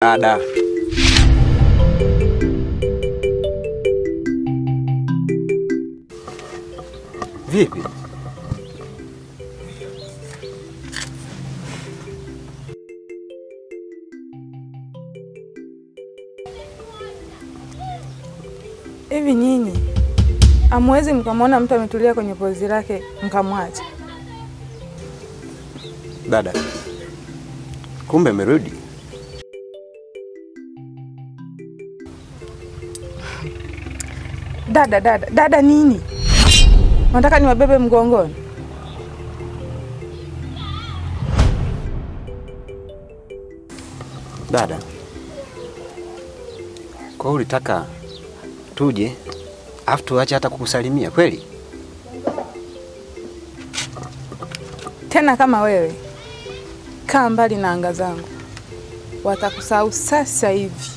Ada. Vipi? Hivi nyinyi amwezi mkamwona mtu ametulia kwenye pozi lake mkamwacha? Dada. Kumbe amerudi. Dada nini? Nataka niwabebe mgongoni. Dada. Kwa ulitaka tuje afu tuache hata kukusalimia kweli? Tena kama wewe kaa mbali na anga zangu. Watakusahau sasa hivi.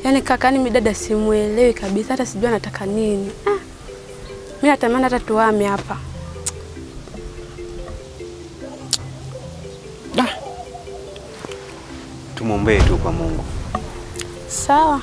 Yaani kakani mimi dada simuelewi kabisa, hata sijui anataka nini. Mimi natamani hata tuame hapa. Tumuombee tu kwa Mungu. Sawa.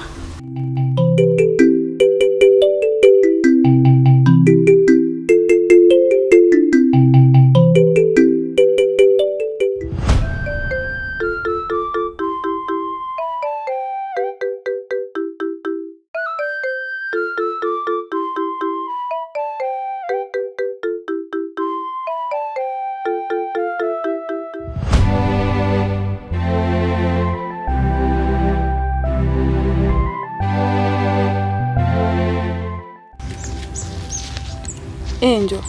Angel,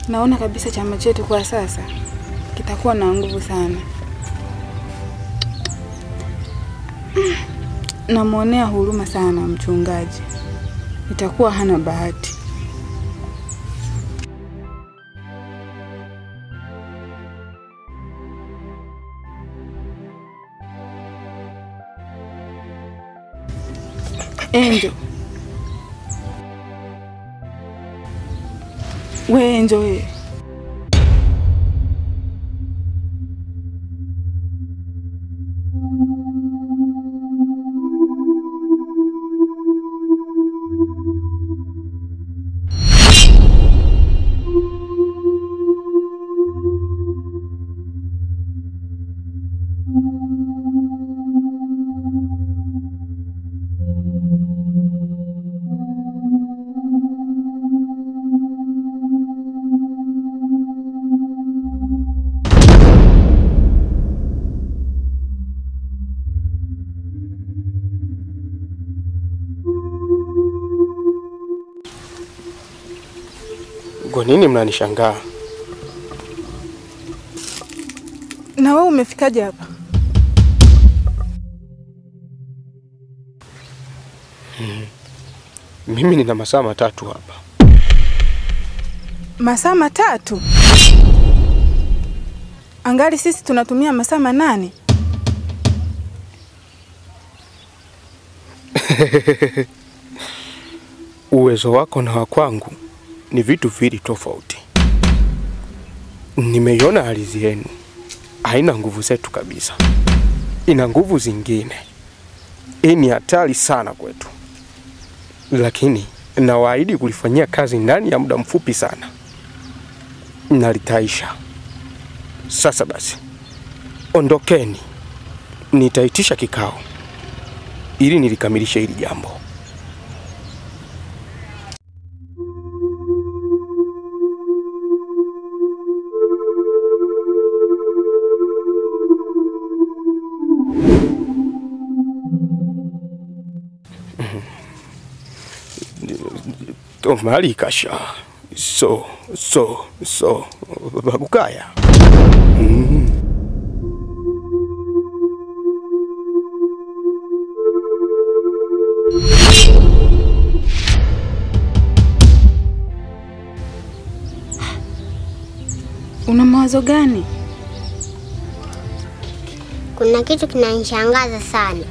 naona kabisa chama chetu kwa sasa kitakuwa na nguvu sana. Namuonea huruma sana mchungaji. Itakuwa hana bahati. Angel. We Angel. Kwa nini mnanishangaa? Na wewe umefikaje hapa? Mimi nina masaa matatu hapa. Masaa matatu? Angali sisi tunatumia masaa 8. Uwezo wako na wa kwangu ni vitu viwili tofauti. Nimeiona ardhi yenu haina nguvu zetu kabisa. Ina nguvu zingine. Hii ni hatari sana kwetu. Lakini nawaahidi kulifanyia kazi ndani ya muda mfupi sana. Na litaisha. Sasa basi, ondokeni. Nitaitisha kikao ili nilikamilishe hili jambo. Tomali kasha. So babukaya. Una mawazo gani? Kuna kitu kinanishangaza sana.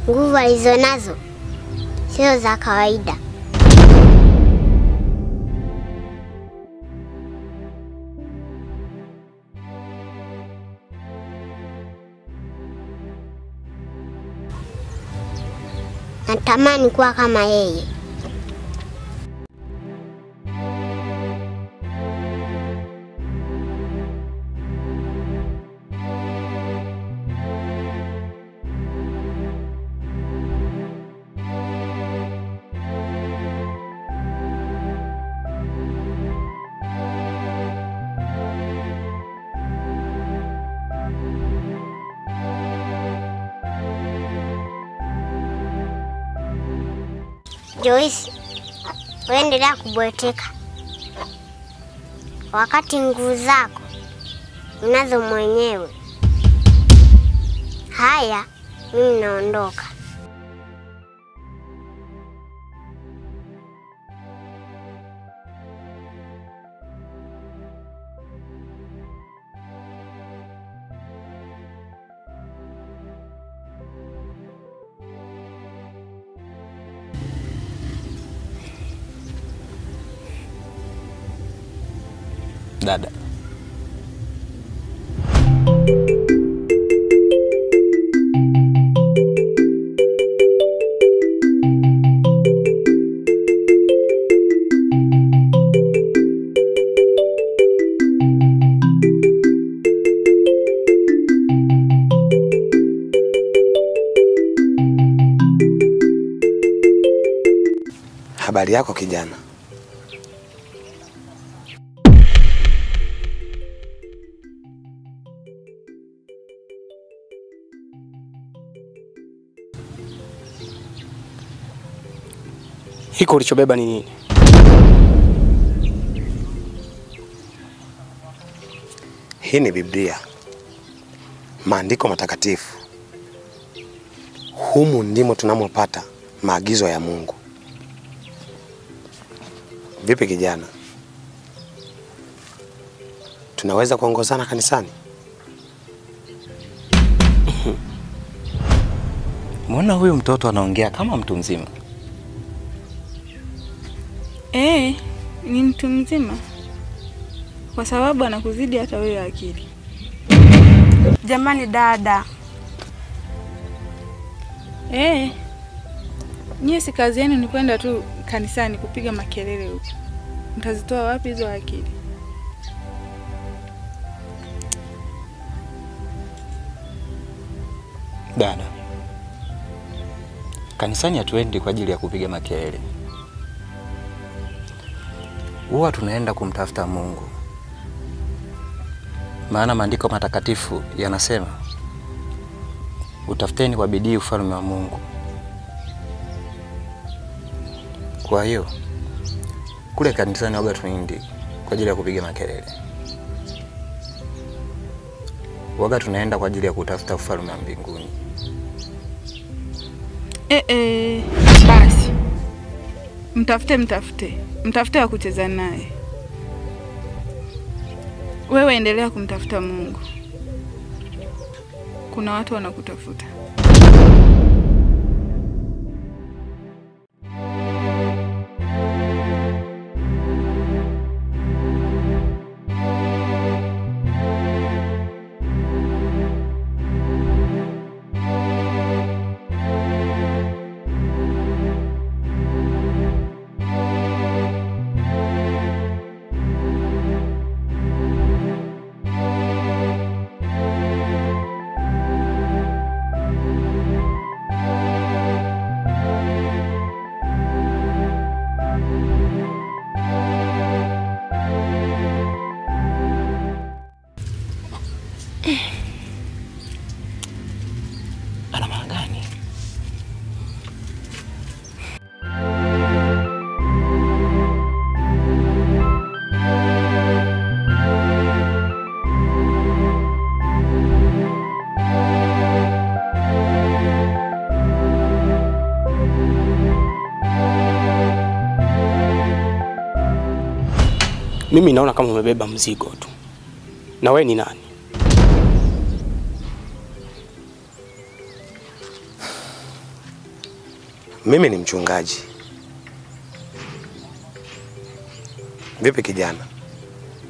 Nguvu alizonazo sio za kawaida. Natamani kuwa kama yeye. Joyce, uendelea kubweteka wakati nguvu zako unazo mwenyewe. Haya, mimi naondoka. Dada. Habari yako kijana? Hiko ulichobeba ni nini? Hii ni Biblia, maandiko matakatifu. Humu ndimo tunamopata maagizo ya Mungu. Vipi kijana? Tunaweza kuongozana kanisani? Mbona huyu mtoto anaongea kama mtu mzima? Ni mtu mzima. Kwa sababu anakuzidi hata wewe akili. Jamani dada. Nyie si kazi yenu ni kwenda tu kanisani kupiga makelele huko. Mtazitoa wapi hizo akili? Dada. Kanisani hatuendi kwa ajili ya kupiga makelele. Huwa tunaenda kumtafuta Mungu. Maana maandiko matakatifu yanasema, utafuteni kwa bidii ufalme wa Mungu. Kwa hiyo kule kanisani waga tunaendi kwa ajili ya kupiga makelele. Waga tunaenda kwa ajili ya kutafuta ufalme wa mbinguni. Basi. Mtafute wa kucheza naye. Wewe endelea kumtafuta Mungu. Kuna watu wanakutafuta. Mimi naona kama umebeba mzigo tu. Na wewe ni nani? Mimi ni mchungaji. Vipi kijana?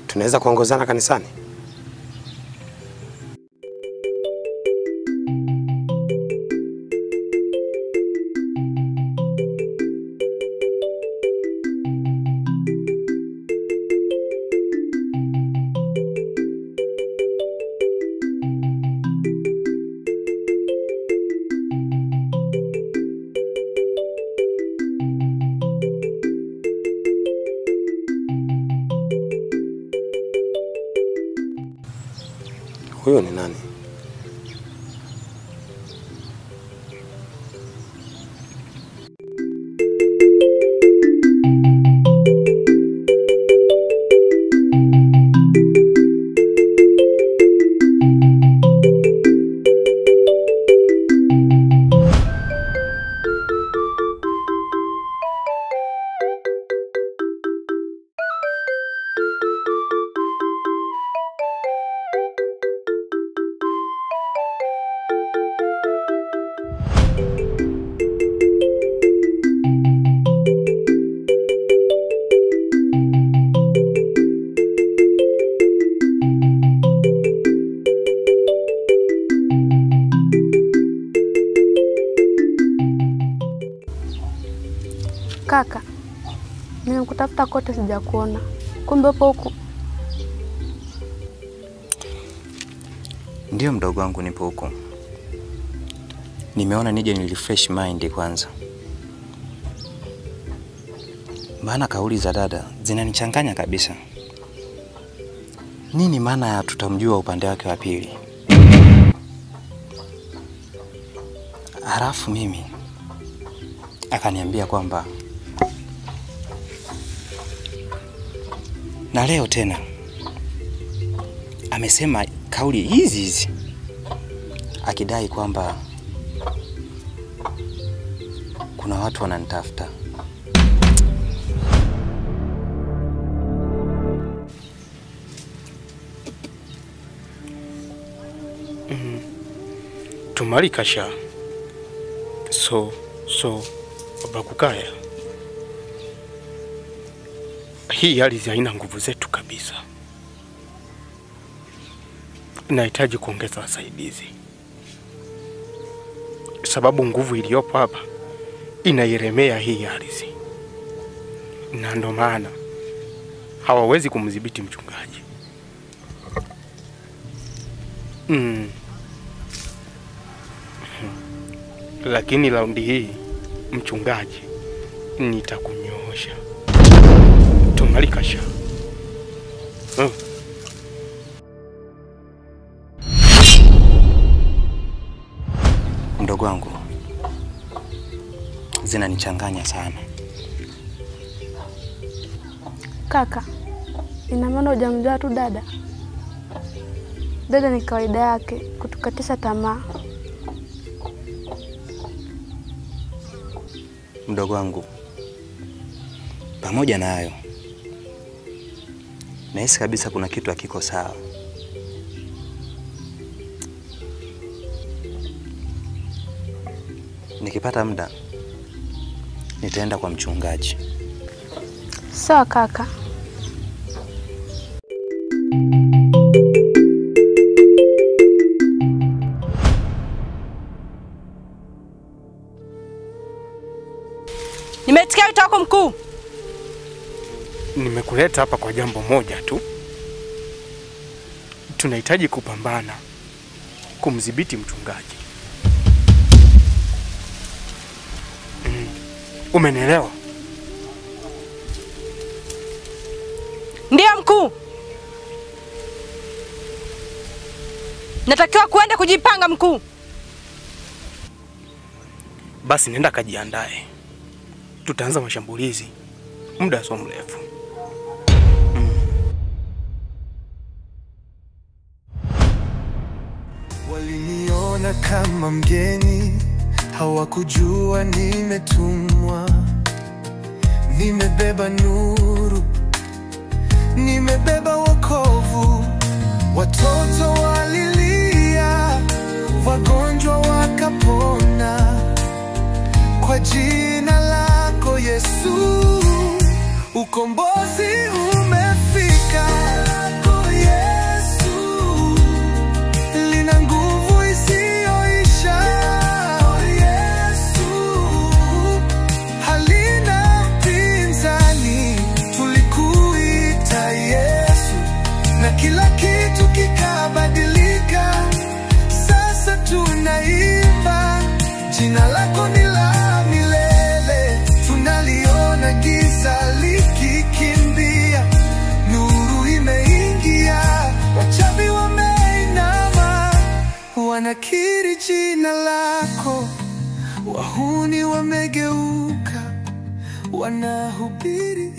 Tunaweza kuongozana kanisani? Huyo ni nani? Kaka, nimekutafuta kote sijakuona. Kumbe upo huku. Ndio mdogo wangu, nipo huko. Nimeona nije ni refresh mind kwanza. Maana kauli za dada zinanichanganya kabisa. Nini maana ya tutamjua upande wake wa pili? Halafu mimi akaniambia kwamba na leo tena amesema kauli hizi hizi, akidai kwamba kuna watu wananitafuta. Tumali kasha. So Babakukaya. Hii hali haina nguvu zetu kabisa. Nahitaji kuongeza wasaidizi. Sababu nguvu iliyopo hapa inairemea hii ardhi. Na ndo maana hawawezi kumdhibiti mchungaji. Lakini raundi hii mchungaji nitakunyoosha. Tumalikasha. Mdogo wangu, zinanichanganya sana. Kaka, ina maana hujamjua tu dada? Dada ni kawaida yake kutukatisha tamaa. Mdogo wangu, pamoja na hayo, nahisi kabisa kuna kitu hakiko sawa. Nikipata muda nitaenda kwa mchungaji. Sawa kaka. Nimetikia wito wako mkuu. Nimekuleta hapa kwa jambo moja tu. Tunahitaji kupambana kumdhibiti mchungaji. Umenielewa? Ndio mkuu. Natakiwa kuenda kujipanga mkuu. Basi nenda kajiandae. Tutaanza mashambulizi muda sio mrefu. Waliniona kama mgeni, hawakujua nimetumwa. Nimebeba nuru, ukombozi umefika. Lako Yesu lina nguvu isiyoisha. Yesu halina mpinzani. Tulikuita Yesu na kila kitu kikabadilika. Sasa tunaimba jina lako ni la milele. Tunaliona giza likikimbia, nuru imeingia. Wachawi wameinama, wanakiri jina lako. Wahuni wamegeuka, wanahubiri